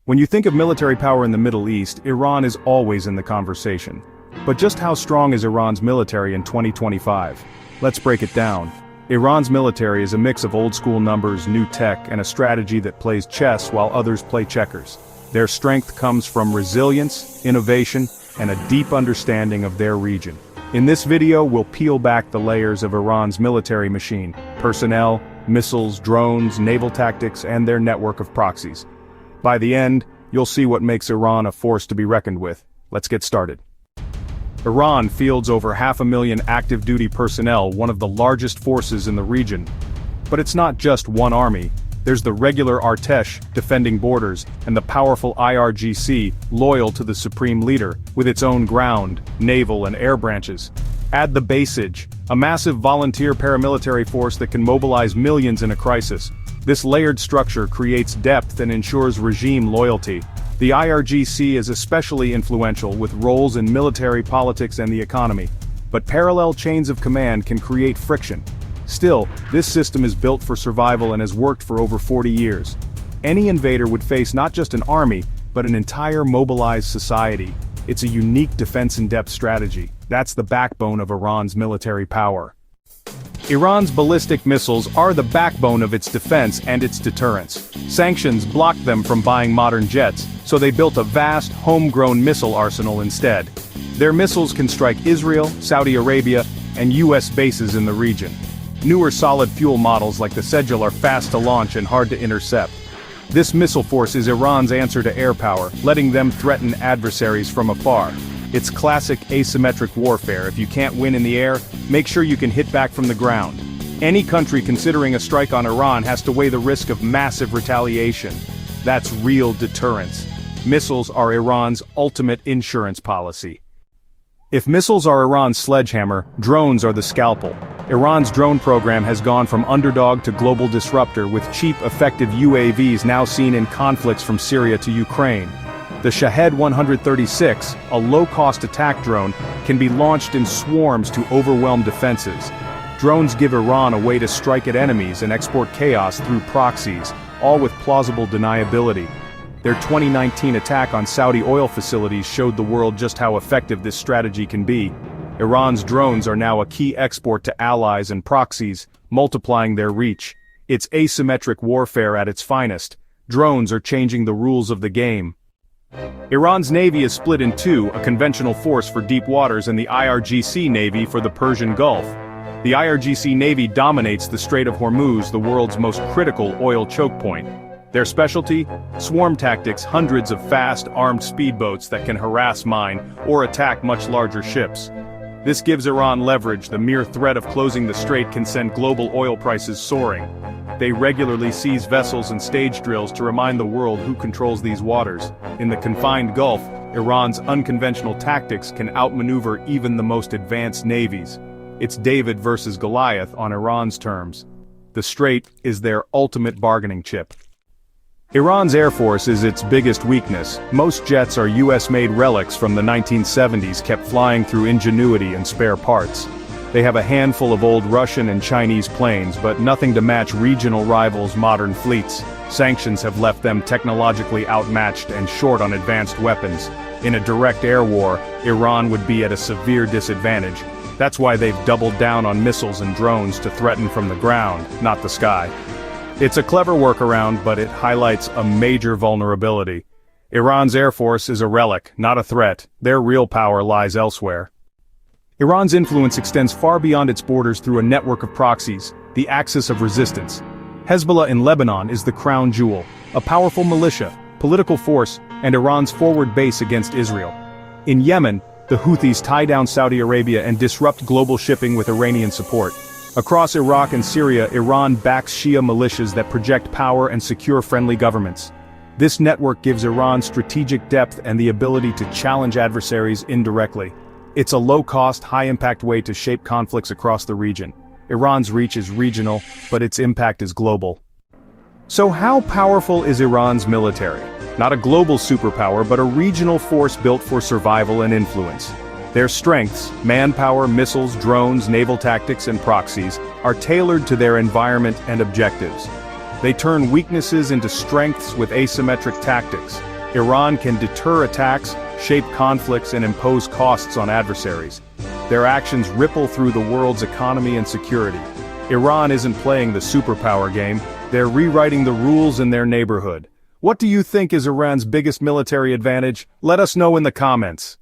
When you think of military power in the Middle East, Iran is always in the conversation. But just how strong is Iran's military in 2025? Let's break it down. Iran's military is a mix of old-school numbers, new tech, and a strategy that plays chess while others play checkers. Their strength comes from resilience, innovation, and a deep understanding of their region. In this video, we'll peel back the layers of Iran's military machine: personnel, missiles, drones, naval tactics, and their network of proxies. By the end, you'll see what makes Iran a force to be reckoned with. Let's get started. Iran fields over 500,000 active-duty personnel, one of the largest forces in the region. But it's not just one army. There's the regular Artesh, defending borders, and the powerful IRGC, loyal to the supreme leader, with its own ground, naval and air branches. Add the Basij, a massive volunteer paramilitary force that can mobilize millions in a crisis. This layered structure creates depth and ensures regime loyalty. The IRGC is especially influential, with roles in military politics and the economy. But parallel chains of command can create friction. Still, this system is built for survival and has worked for over 40 years. Any invader would face not just an army, but an entire mobilized society. It's a unique defense-in-depth strategy. That's the backbone of Iran's military power. Iran's ballistic missiles are the backbone of its defense and its deterrence. Sanctions blocked them from buying modern jets, so they built a vast, homegrown missile arsenal instead. Their missiles can strike Israel, Saudi Arabia, and US bases in the region. Newer solid-fuel models like the Sejal are fast to launch and hard to intercept. This missile force is Iran's answer to air power, letting them threaten adversaries from afar. It's classic asymmetric warfare. If you can't win in the air, make sure you can hit back from the ground. Any country considering a strike on Iran has to weigh the risk of massive retaliation. That's real deterrence. Missiles are Iran's ultimate insurance policy. If missiles are Iran's sledgehammer, drones are the scalpel. Iran's drone program has gone from underdog to global disruptor, with cheap, effective UAVs now seen in conflicts from Syria to Ukraine. The Shahed 136, a low-cost attack drone, can be launched in swarms to overwhelm defenses. Drones give Iran a way to strike at enemies and export chaos through proxies, all with plausible deniability. Their 2019 attack on Saudi oil facilities showed the world just how effective this strategy can be. Iran's drones are now a key export to allies and proxies, multiplying their reach. It's asymmetric warfare at its finest. Drones are changing the rules of the game. Iran's navy is split in two, a conventional force for deep waters and the IRGC Navy for the Persian Gulf. The IRGC Navy dominates the Strait of Hormuz, the world's most critical oil choke point. Their specialty? Swarm tactics, hundreds of fast, armed speedboats that can harass, mine, or attack much larger ships. This gives Iran leverage. The mere threat of closing the strait can send global oil prices soaring. They regularly seize vessels and stage drills to remind the world who controls these waters. In the confined Gulf, Iran's unconventional tactics can outmaneuver even the most advanced navies. It's David versus Goliath on Iran's terms. The strait is their ultimate bargaining chip. Iran's air force is its biggest weakness. Most jets are US-made relics from the 1970s, kept flying through ingenuity and spare parts. They have a handful of old Russian and Chinese planes, but nothing to match regional rivals' modern fleets. Sanctions have left them technologically outmatched and short on advanced weapons. In a direct air war, Iran would be at a severe disadvantage. That's why they've doubled down on missiles and drones to threaten from the ground, not the sky. It's a clever workaround, but it highlights a major vulnerability. Iran's air force is a relic, not a threat. Their real power lies elsewhere. Iran's influence extends far beyond its borders through a network of proxies, the axis of resistance. Hezbollah in Lebanon is the crown jewel, a powerful militia, political force, and Iran's forward base against Israel. In Yemen, the Houthis tie down Saudi Arabia and disrupt global shipping with Iranian support. Across Iraq and Syria, Iran backs Shia militias that project power and secure friendly governments. This network gives Iran strategic depth and the ability to challenge adversaries indirectly. It's a low-cost, high-impact way to shape conflicts across the region. Iran's reach is regional, but its impact is global. So how powerful is Iran's military? Not a global superpower, but a regional force built for survival and influence. Their strengths, manpower, missiles, drones, naval tactics, and proxies, are tailored to their environment and objectives. They turn weaknesses into strengths with asymmetric tactics. Iran can deter attacks, shape conflicts, and impose costs on adversaries. Their actions ripple through the world's economy and security. Iran isn't playing the superpower game, they're rewriting the rules in their neighborhood. What do you think is Iran's biggest military advantage? Let us know in the comments.